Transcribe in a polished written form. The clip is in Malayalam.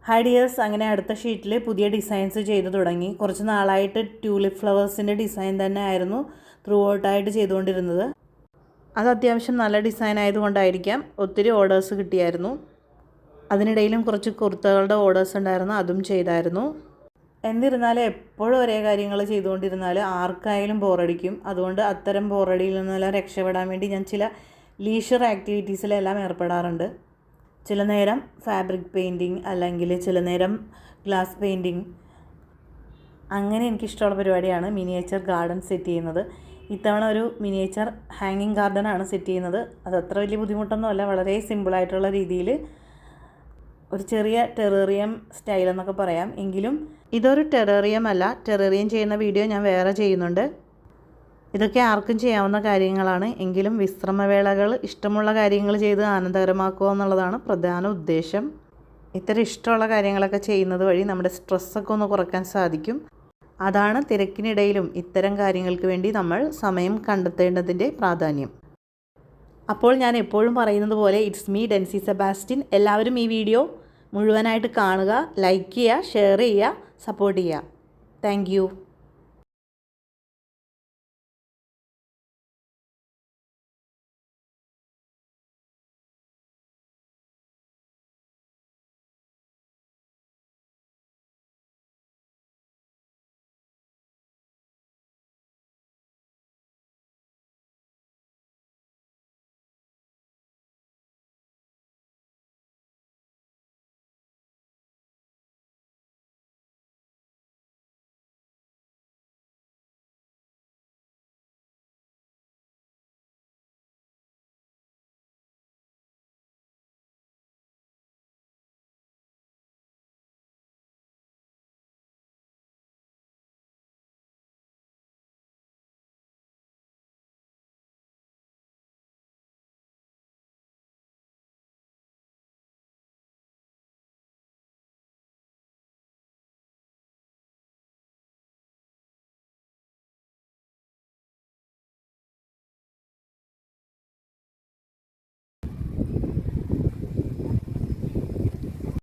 ഹായ് ഡിയേഴ്സ്, അങ്ങനെ അടുത്ത ഷീറ്റിൽ പുതിയ ഡിസൈൻസ് ചെയ്ത് തുടങ്ങി. കുറച്ച് നാളായിട്ട് ട്യൂലിപ്പ് ഫ്ലവേഴ്സിൻ്റെ ഡിസൈൻ തന്നെ ആയിരുന്നു ത്രൂ ഔട്ടായിട്ട് ചെയ്തുകൊണ്ടിരുന്നത്. അത് അത്യാവശ്യം നല്ല ഡിസൈൻ ആയതുകൊണ്ടായിരിക്കാം ഒത്തിരി ഓർഡേഴ്സ് കിട്ടിയായിരുന്നു. അതിനിടയിലും കുറച്ച് കുർത്തകളുടെ ഓർഡേഴ്സ് ഉണ്ടായിരുന്നു, അതും ചെയ്തായിരുന്നു. എന്നിരുന്നാലും എപ്പോഴും ഒരേ കാര്യങ്ങൾ ചെയ്തുകൊണ്ടിരുന്നാൽ ആർക്കായാലും ബോറടിക്കും. അതുകൊണ്ട് അത്തരം ബോറടിയിൽ നിന്നെല്ലാം രക്ഷപ്പെടാൻ വേണ്ടി ഞാൻ ചില ലീഷർ ആക്ടിവിറ്റീസിലെല്ലാം ഏർപ്പെടാറുണ്ട്. ചില നേരം ഫാബ്രിക് പെയിൻറ്റിങ്, അല്ലെങ്കിൽ ചില നേരം ഗ്ലാസ് പെയിൻറ്റിങ്. അങ്ങനെ എനിക്കിഷ്ടമുള്ള പരിപാടിയാണ് മിനിയേച്ചർ ഗാർഡൻ സെറ്റ് ചെയ്യുന്നത്. ഇത്തവണ ഒരു മിനിയേച്ചർ ഹാങ്ങിങ് ഗാർഡനാണ് സെറ്റ് ചെയ്യുന്നത്. അത് അത്ര വലിയ ബുദ്ധിമുട്ടൊന്നുമല്ല, വളരെ സിമ്പിളായിട്ടുള്ള രീതിയിൽ ഒരു ചെറിയ ടെറേറിയം സ്റ്റൈൽ എന്നൊക്കെ പറയാം. എങ്കിലും ഇതൊരു ടെറേറിയം അല്ല. ടെറേറിയം ചെയ്യുന്ന വീഡിയോ ഞാൻ വേറെ ചെയ്യുന്നുണ്ട്. ഇതൊക്കെ ആർക്കും ചെയ്യാവുന്ന കാര്യങ്ങളാണ്. എങ്കിലും വിശ്രമവേളകൾ ഇഷ്ടമുള്ള കാര്യങ്ങൾ ചെയ്ത് ആനന്ദകരമാക്കുക എന്നുള്ളതാണ് പ്രധാന ഉദ്ദേശം. ഇത്തരം ഇഷ്ടമുള്ള കാര്യങ്ങളൊക്കെ ചെയ്യുന്നത് വഴി നമ്മുടെ സ്ട്രെസ്സൊക്കെ ഒന്ന് കുറയ്ക്കാൻ സാധിക്കും. അതാണ് തിരക്കിനിടയിലും ഇത്തരം കാര്യങ്ങൾക്ക് വേണ്ടി നമ്മൾ സമയം കണ്ടെത്തേണ്ടതിൻ്റെ പ്രാധാന്യം. അപ്പോൾ ഞാൻ എപ്പോഴും പറയുന്നത് പോലെ, ഇറ്റ്സ് മീ ഡെൻസി സെബാസ്റ്റ്യൻ. എല്ലാവരും ഈ വീഡിയോ മുഴുവനായിട്ട് കാണുക, ലൈക്ക് ചെയ്യുക, ഷെയർ ചെയ്യുക, സപ്പോർട്ട് ചെയ്യുക. Thank you.